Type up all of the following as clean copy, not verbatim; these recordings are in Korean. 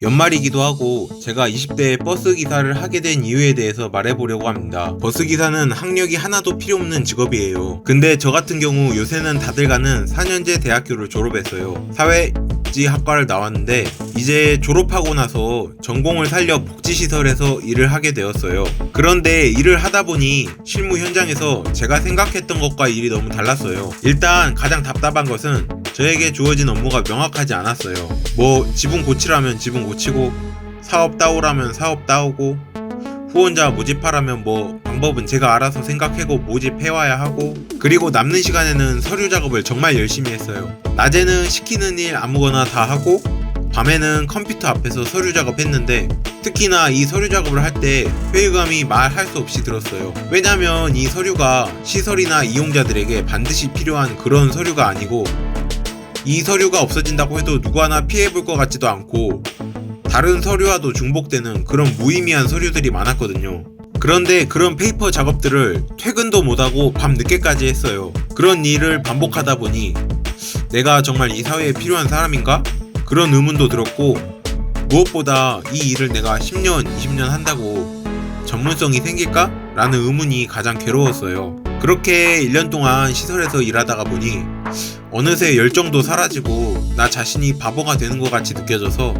연말이기도 하고 제가 20대에 버스 기사를 하게 된 이유에 대해서 말해보려고 합니다. 버스 기사는 학력이 하나도 필요 없는 직업이에요. 근데 저 같은 경우 요새는 다들 가는 4년제 대학교를 졸업했어요. 사회복지학과를 나왔는데 이제 졸업하고 나서 전공을 살려 복지시설에서 일을 하게 되었어요. 그런데 일을 하다 보니 실무 현장에서 제가 생각했던 것과 일이 너무 달랐어요. 일단 가장 답답한 것은 저에게 주어진 업무가 명확하지 않았어요. 뭐 지분 고치라면 지분 고치고, 사업 따오라면 사업 따오고, 후원자 모집하라면 뭐 방법은 제가 알아서 생각하고 모집해와야 하고, 그리고 남는 시간에는 서류 작업을 정말 열심히 했어요. 낮에는 시키는 일 아무거나 다 하고 밤에는 컴퓨터 앞에서 서류 작업했는데, 특히나 이 서류 작업을 할 때 회의감이 말할 수 없이 들었어요. 왜냐면 이 서류가 시설이나 이용자들에게 반드시 필요한 그런 서류가 아니고, 이 서류가 없어진다고 해도 누구 하나 피해볼 것 같지도 않고 다른 서류와도 중복되는 그런 무의미한 서류들이 많았거든요. 그런데 그런 페이퍼 작업들을 퇴근도 못하고 밤 늦게까지 했어요. 그런 일을 반복하다 보니 내가 정말 이 사회에 필요한 사람인가? 그런 의문도 들었고, 무엇보다 이 일을 내가 10년, 20년 한다고 전문성이 생길까? 라는 의문이 가장 괴로웠어요. 그렇게 1년 동안 시설에서 일하다가 보니 어느새 열정도 사라지고 나 자신이 바보가 되는 것 같이 느껴져서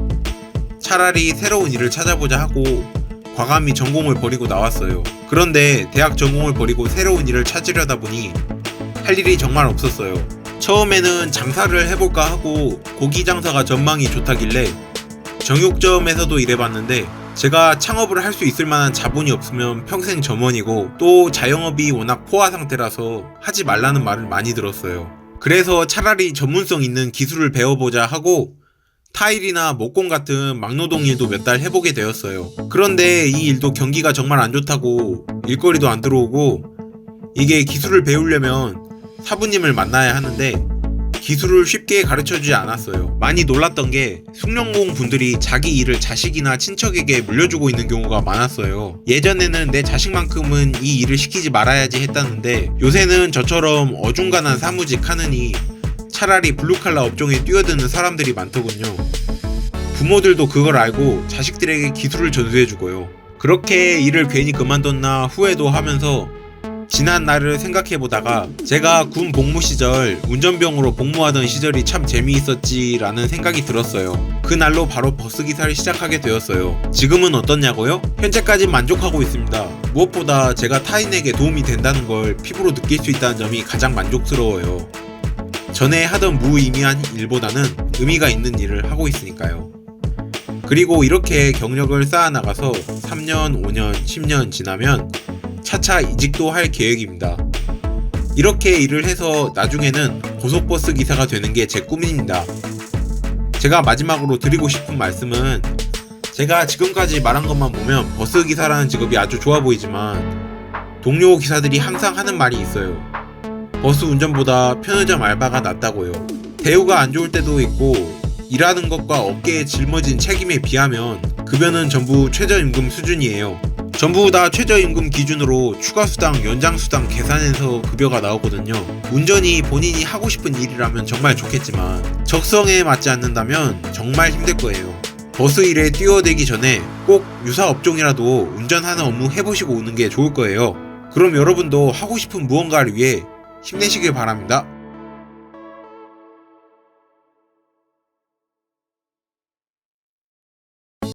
차라리 새로운 일을 찾아보자 하고 과감히 전공을 버리고 나왔어요. 그런데 대학 전공을 버리고 새로운 일을 찾으려다 보니 할 일이 정말 없었어요. 처음에는 장사를 해볼까 하고 고기 장사가 전망이 좋다길래 정육점에서도 일해봤는데, 제가 창업을 할 수 있을 만한 자본이 없으면 평생 점원이고, 또 자영업이 워낙 포화 상태라서 하지 말라는 말을 많이 들었어요. 그래서 차라리 전문성 있는 기술을 배워보자 하고 타일이나 목공 같은 막노동 일도 몇 달 해보게 되었어요. 그런데 이 일도 경기가 정말 안 좋다고 일거리도 안 들어오고, 이게 기술을 배우려면 사부님을 만나야 하는데 기술을 쉽게 가르쳐주지 않았어요. 많이 놀랐던 게 숙련공 분들이 자기 일을 자식이나 친척에게 물려주고 있는 경우가 많았어요. 예전에는 내 자식만큼은 이 일을 시키지 말아야지 했다는데, 요새는 저처럼 어중간한 사무직 하느니 차라리 블루칼라 업종에 뛰어드는 사람들이 많더군요. 부모들도 그걸 알고 자식들에게 기술을 전수해주고요. 그렇게 일을 괜히 그만뒀나 후회도 하면서 지난 날을 생각해보다가 제가 군 복무 시절 운전병으로 복무하던 시절이 참 재미있었지 라는 생각이 들었어요. 그날로 바로 버스기사를 시작하게 되었어요. 지금은 어떻냐고요? 현재까지 만족하고 있습니다. 무엇보다 제가 타인에게 도움이 된다는 걸 피부로 느낄 수 있다는 점이 가장 만족스러워요. 전에 하던 무의미한 일보다는 의미가 있는 일을 하고 있으니까요. 그리고 이렇게 경력을 쌓아나가서 3년, 5년, 10년 지나면 차차 이직도 할 계획입니다. 이렇게 일을 해서 나중에는 고속버스 기사가 되는 게 제 꿈입니다. 제가 마지막으로 드리고 싶은 말씀은, 제가 지금까지 말한 것만 보면 버스 기사라는 직업이 아주 좋아 보이지만 동료 기사들이 항상 하는 말이 있어요. 버스 운전보다 편의점 알바가 낫다고요. 대우가 안 좋을 때도 있고, 일하는 것과 업계에 짊어진 책임에 비하면 급여는 전부 최저임금 수준이에요. 전부 다 최저임금 기준으로 추가수당, 연장수당 계산해서 급여가 나오거든요. 운전이 본인이 하고 싶은 일이라면 정말 좋겠지만 적성에 맞지 않는다면 정말 힘들 거예요. 버스 일에 뛰어들기 전에 꼭 유사 업종이라도 운전하는 업무 해보시고 오는 게 좋을 거예요. 그럼 여러분도 하고 싶은 무언가를 위해 힘내시길 바랍니다.